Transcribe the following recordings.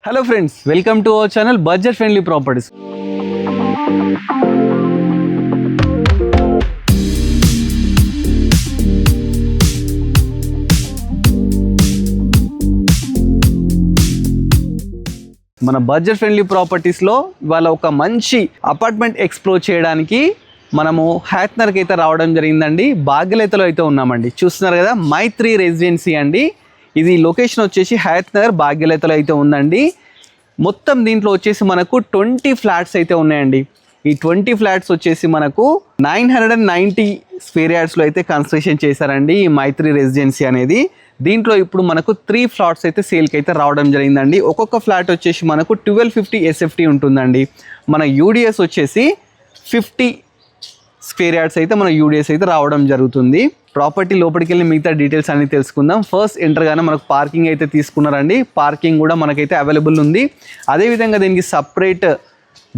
Hello friends, welcome to our channel budget friendly properties. మన budget friendly ప్రాపర్టీస్లో ఇవాళ ఒక మంచి అపార్ట్మెంట్ ఎక్స్ప్లోర్ చేయడానికి మనము హ్యాత్నర్కి అయితే రావడం జరిగిందండి. భాగ్యలతలో అయితే ఉన్నామండి. చూస్తున్నారు కదా, మైత్రి రెసిడెన్సీ అండి. ఇది లొకేషన్ వచ్చేసి హ్యాత్నగర్ భాగ్యలతలో అయితే ఉందండి. మొత్తం దీంట్లో వచ్చేసి మనకు 20 ఫ్లాట్స్ అయితే ఉన్నాయండి. ఈ 20 ఫ్లాట్స్ వచ్చేసి మనకు 990 స్క్వేర్ యార్డ్స్లో అయితే కన్స్ట్రక్షన్ చేశారండి ఈ మైత్రి రెసిడెన్సీ అనేది. దీంట్లో ఇప్పుడు మనకు 3 ఫ్లాట్స్ అయితే సేల్కి అయితే రావడం జరిగిందండి. ఒక్కొక్క ఫ్లాట్ వచ్చేసి మనకు 1250 SFT ఉంటుందండి. మన యూడిఎస్ వచ్చేసి 50 స్క్వేర్ యార్డ్స్ అయితే మన యూడిఎస్ అయితే రావడం జరుగుతుంది. ప్రాపర్టీ లోపలికి వెళ్ళి మిగతా డీటెయిల్స్ అన్ని తెలుసుకుందాం. ఫస్ట్ ఎంటర్గానే మనకు పార్కింగ్ అయితే తీసుకున్నారండి. పార్కింగ్ కూడా మనకైతే అవైలబుల్ ఉంది. అదేవిధంగా దీనికి సపరేట్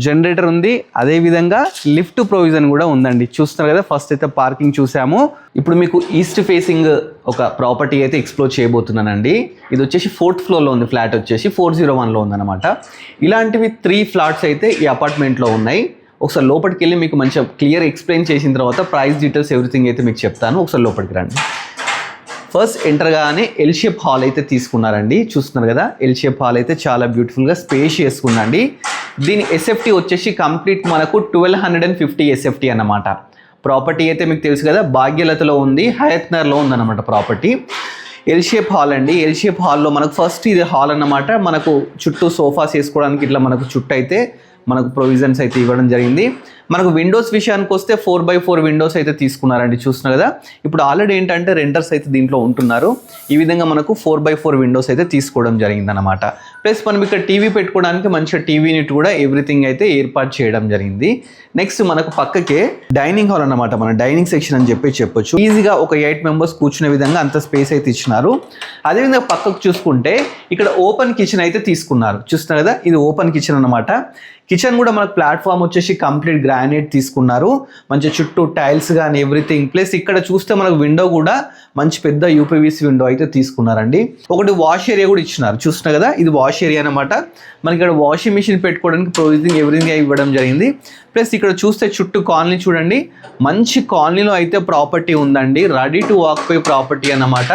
జనరేటర్ ఉంది. అదేవిధంగా లిఫ్ట్ ప్రొవిజన్ కూడా ఉందండి. చూస్తున్నారు కదా, ఫస్ట్ అయితే పార్కింగ్ చూసాము. ఇప్పుడు మీకు ఈస్ట్ ఫేసింగ్ ఒక ప్రాపర్టీ అయితే ఎక్స్ప్లోర్ చేయబోతున్నానండి. ఇది వచ్చేసి 4th ఫ్లోర్లో ఉంది. ఫ్లాట్ వచ్చేసి 401లో ఉందన్నమాట. ఇలాంటివి 3 ఫ్లాట్స్ అయితే ఈ అపార్ట్మెంట్లో ఉన్నాయి. ఒకసారి లోపలికి వెళ్ళి మీకు మంచిగా క్లియర్ ఎక్స్ప్లెయిన్ చేసిన తర్వాత ప్రైస్ డీటెయిల్స్ ఎవ్రీథింగ్ అయితే మీకు చెప్తాను. ఒకసారి లోపలికి రండి. ఫస్ట్ ఎంటర్గానే ఎల్ షేప్ హాల్ అయితే తీసుకున్నారండి. చూస్తున్నారు కదా, ఎల్ షేప్ హాల్ అయితే చాలా బ్యూటిఫుల్గా స్పేషియస్గా ఉందండి. దీని ఎస్ఎఫ్టీ వచ్చేసి కంప్లీట్ మనకు 1250 SFT అన్నమాట. ప్రాపర్టీ అయితే మీకు తెలుసు కదా, భాగ్యలతలో ఉంది, హయత్నర్లో ఉందన్నమాట ప్రాపర్టీ. ఎల్ షేప్ హాల్ అండి. ఎల్ షేప్ హాల్లో మనకు ఫస్ట్ ఇది హాల్ అన్నమాట. మనకు చుట్టూ సోఫాస్ వేసుకోవడానికి ఇట్లా మనకు చుట్టూ అయితే మనకు ప్రొవిజన్స్ అయితే ఇవ్వడం జరిగింది. మనకు విండోస్ విషయానికి వస్తే 4x4 విండోస్ అయితే తీసుకున్నారండి. చూస్తున్నారు కదా, ఇప్పుడు ఆల్రెడీ ఏంటంటే రెంటర్స్ అయితే దీంట్లో ఉంటున్నారు. ఈ విధంగా మనకు 4x4 విండోస్ అయితే తీసుకోవడం జరిగింది అనమాట. ప్లస్ మనం ఇక్కడ టీవీ పెట్టుకోవడానికి మంచిగా టీవీ యూనిట్ కూడా ఎవ్రీథింగ్ అయితే ఏర్పాటు చేయడం జరిగింది. నెక్స్ట్ మనకు పక్కకే డైనింగ్ హాల్ అన్నమాట. మన డైనింగ్ సెక్షన్ అని చెప్పొచ్చు. ఈజీగా ఒక 8 మెంబర్స్ కూర్చునే విధంగా అంత స్పేస్ అయితే ఇచ్చినారు. అదేవిధంగా పక్కకు చూసుకుంటే ఇక్కడ ఓపెన్ కిచెన్ అయితే తీసుకున్నారు. చూస్తున్నారు కదా, ఇది ఓపెన్ కిచెన్ అన్నమాట. కిచెన్ కూడా మనకు ప్లాట్ఫామ్ వచ్చేసి కంప్లీట్ గ్రానైట్ తీసుకున్నారు. మంచి చుట్టూ టైల్స్ కానీ ఎవ్రీథింగ్. ప్లస్ ఇక్కడ చూస్తే మనకు విండో కూడా మంచి పెద్ద యూపీవీసీ విండో అయితే తీసుకున్నారండి. ఒకటి వాష్ ఏరియా కూడా ఇచ్చినారు. చూస్తున్నారు కదా, ఇది వాష్ ఏరియా అనమాట. మనకి ఇక్కడ వాషింగ్ మిషన్ పెట్టుకోవడానికి ప్రొవిజన్ ఎవ్రీథింగ్ ఇవ్వడం జరిగింది. ప్లస్ ఇక్కడ చూస్తే చుట్టూ కాలనీ చూడండి, మంచి కాలనీలో అయితే ప్రాపర్టీ ఉందండి. రెడీ టు ఆక్యుపై ప్రాపర్టీ అన్నమాట.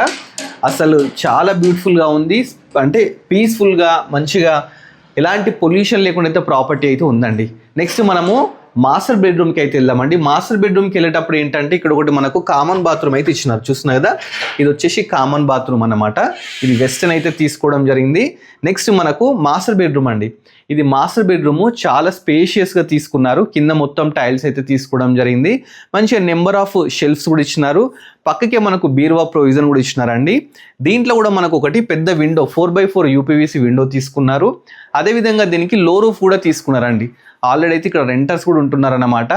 అసలు చాలా బ్యూటిఫుల్గా ఉంది. అంటే పీస్ఫుల్గా మంచిగా ఎలాంటి పొల్యూషన్ లేకుండా అయితే ప్రాపర్టీ అయితే ఉందండి. నెక్స్ట్ మనము మాస్టర్ బెడ్రూమ్కి అయితే వెళ్దామండి. మాస్టర్ బెడ్రూమ్కి వెళ్ళేటప్పుడు ఏంటంటే ఇక్కడ ఒకటి మనకు కామన్ బాత్రూమ్ అయితే ఇచ్చినారు. చూస్తున్నారు కదా, ఇది వచ్చేసి కామన్ బాత్రూమ్ అన్నమాట. ఇది వెస్టర్న్ అయితే తీసుకోవడం జరిగింది. నెక్స్ట్ మనకు మాస్టర్ బెడ్రూమ్ అండి. ఇది మాస్టర్ బెడ్రూమ్ చాలా స్పేషియస్గా తీసుకున్నారు. కింద మొత్తం టైల్స్ అయితే తీసుకోవడం జరిగింది. మంచిగా నెంబర్ ఆఫ్ షెల్ఫ్స్ కూడా ఇచ్చినారు. పక్కకే మనకు బీరువా ప్రొవిజన్ కూడా ఇచ్చినారండి. దీంట్లో కూడా మనకు ఒకటి పెద్ద విండో 4x4 యూపీవీసీ విండో తీసుకున్నారు. అదేవిధంగా దీనికి లో రూఫ్ కూడా తీసుకున్నారండి. ఆల్రెడీ అయితే ఇక్కడ రెంటర్స్ కూడా ఉంటున్నారన్నమాట.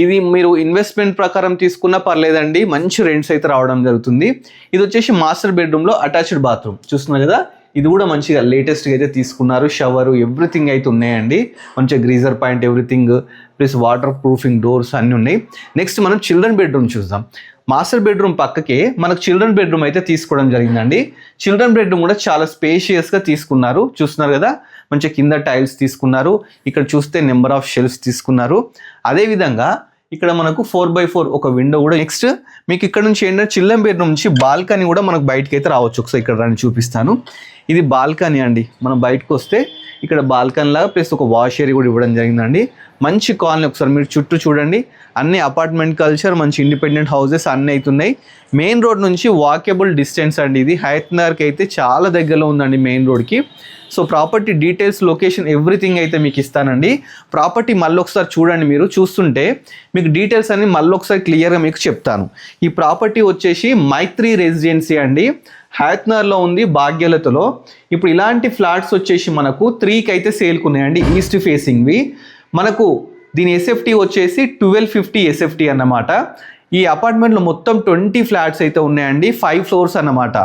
ఇది మీరు ఇన్వెస్ట్మెంట్ ప్రకారం తీసుకున్నా పర్లేదండి, మంచి రెంట్స్ అయితే రావడం జరుగుతుంది. ఇది వచ్చేసి మాస్టర్ బెడ్రూమ్లో అటాచ్డ్ బాత్రూమ్. చూస్తున్నారు కదా, ఇది కూడా మంచిగా లేటెస్ట్గా అయితే తీసుకున్నారు. షవరు ఎవ్రీథింగ్ అయితే ఉన్నాయండి. మంచిగా greaser point everything, plus water proofing doors అన్నీ ఉన్నాయి. నెక్స్ట్ మనం చిల్డ్రన్ బెడ్రూమ్ చూద్దాం. మాస్టర్ బెడ్రూమ్ పక్కకే మనకు చిల్డ్రన్ బెడ్రూమ్ అయితే తీసుకోవడం జరిగిందండి. చిల్డ్రన్ బెడ్రూమ్ కూడా చాలా స్పేషియస్గా తీసుకున్నారు. చూస్తున్నారు కదా, మంచిగా కింద టైల్స్ తీసుకున్నారు. ఇక్కడ చూస్తే నెంబర్ ఆఫ్ షెల్ఫ్స్ తీసుకున్నారు. అదేవిధంగా ఇక్కడ మనకు 4x4 ఒక విండో కూడా. నెక్స్ట్ మీకు ఇక్కడ నుంచి ఏంటంటే చిల్డ్రన్ బెడ్రూమ్ నుంచి బాల్కనీ కూడా మనకు బయటకి అయితే రావచ్చు. ఒకసారి ఇక్కడ రండి చూపిస్తాను. ఇది బాల్కనీ అండి. మనం బయటకు వస్తే ఇక్కడ బాల్కనీ లాగా ప్లస్ ఒక వాష్ ఏరియా కూడా ఇవ్వడం జరిగిందండి. మంచి కాలనీ. ఒకసారి మీరు చుట్టూ చూడండి, అన్ని అపార్ట్మెంట్ కల్చర్, మంచి ఇండిపెండెంట్ హౌసెస్ అన్నీ అవుతున్నాయి. మెయిన్ రోడ్ నుంచి వాకేబుల్ డిస్టెన్స్ అండి. ఇది హయత్నగర్కి అయితే చాలా దగ్గరలో ఉందండి మెయిన్ రోడ్కి. So property details, location everything అయితే మీకు ఇస్తానండి. ప్రాపర్టీ మళ్ళీ ఒకసారి చూడండి. మీరు చూస్తుంటే మీకు డీటెయిల్స్ అన్ని మళ్ళీ ఒకసారి క్లియర్గా మీకు చెప్తాను. ఈ ప్రాపర్టీ వచ్చేసి మైత్రి రెసిడెన్సీ అండి. హయత్నగర్లో ఉంది, భాగ్యలతలో. ఇప్పుడు ఇలాంటి ఫ్లాట్స్ వచ్చేసి మనకు 3కి అయితే సేల్కున్నాయండి, ఈస్ట్ ఫేసింగ్వి. మనకు దీని ఎస్ఎఫ్టీ వచ్చేసి 1250 SFT అన్నమాట. ఈ అపార్ట్మెంట్లో మొత్తం 20 ఫ్లాట్స్ అయితే ఉన్నాయండి. 5 ఫ్లోర్స్ అన్నమాట.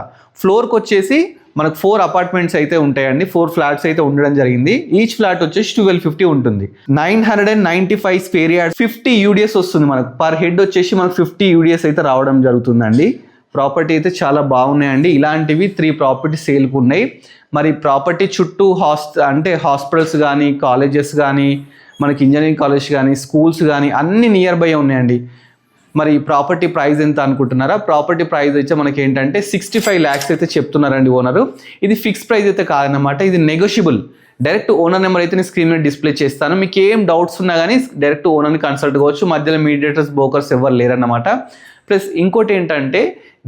ఫ్లోర్కి వచ్చేసి మనకు 4 అపార్ట్మెంట్స్ అయితే ఉంటాయండి. 4 ఫ్లాట్స్ అయితే ఉండడం జరిగింది. ఈచ్ ఫ్లాట్ వచ్చేసి 1250 ఉంటుంది. 995 స్క్వేర్ యార్డ్స్, 50 యూడిఎస్ వస్తుంది. మనకు పర్ హెడ్ వచ్చేసి మనకు 50 యూడిఎస్ అయితే రావడం జరుగుతుందండి. ప్రాపర్టీ అయితే చాలా బాగున్నాయండి. ఇలాంటివి 3 ప్రాపర్టీ సేల్కి ఉన్నాయి. మరి ప్రాపర్టీ చుట్టూ హాస్పిటల్స్ కానీ, కాలేజెస్ కానీ, మనకి ఇంజనీరింగ్ కాలేజ్ కానీ, స్కూల్స్ కానీ అన్నీ నియర్ బై ఉన్నాయండి. మరి ప్రాపర్టీ ప్రైస్ ఎంత అనుకుంటున్నారా? ప్రాపర్టీ ప్రైస్ అయితే మనకి ఏంటంటే 65 lakhs అయితే చెప్తున్నారండి ఓనరు. ఇది ఫిక్స్ ప్రైస్ అయితే కాదనమాట, ఇది నెగోషియబుల్. డైరెక్ట్ ఓనర్ నెంబర్ అయితే నేను స్క్రీన్ మీద డిస్ప్లే చేస్తాను. మీకు ఏం డౌట్స్ ఉన్నా కానీ డైరెక్ట్ ఓనర్ని కన్సల్ట్ కావచ్చు. మధ్యలో మీడియేటర్స్, బ్రోకర్స్ ఎవరు లేరన్నమాట. ప్లస్ ఇంకోటి ఏంటంటే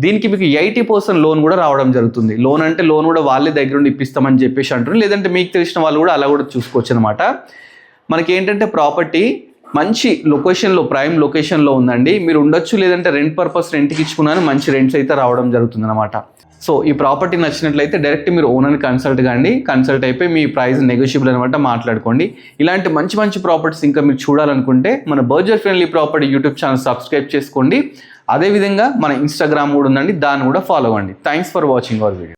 దీనికి మీకు 80% లోన్ కూడా రావడం జరుగుతుంది. లోన్ అంటే లోన్ కూడా వాళ్ళే దగ్గర నుండి ఇప్పిస్తామని చెప్పేసి అంటున్నారు. లేదంటే మీకు తెలిసిన వాళ్ళు కూడా అలా కూడా చూసుకోవచ్చు అనమాట. మనకి ఏంటంటే ప్రాపర్టీ మంచి లొకేషన్లో, ప్రైమ్ లొకేషన్లో ఉందండి. మీరు ఉండొచ్చు, లేదంటే రెంట్కి ఇచ్చుకున్నాను మంచి రెంట్స్ అయితే రావడం జరుగుతుంది అనమాట. సో ఈ ప్రాపర్టీ నచ్చినట్లయితే డైరెక్ట్ మీరు ఓనర్ని కన్సల్ట్ అయిపోయి మీ ప్రైస్ నెగోషియబుల్ అనమాట మాట్లాడుకోండి. ఇలాంటి మంచి మంచి ప్రాపర్టీస్ ఇంకా మీరు చూడాలనుకుంటే మన budget friendly property YouTube channel subscribe చేసుకోండి. అదేవిధంగా మన ఇన్స్టాగ్రామ్ కూడా ఉందండి, దాన్ని కూడా ఫాలో అవ్వండి. Thanks for watching our video.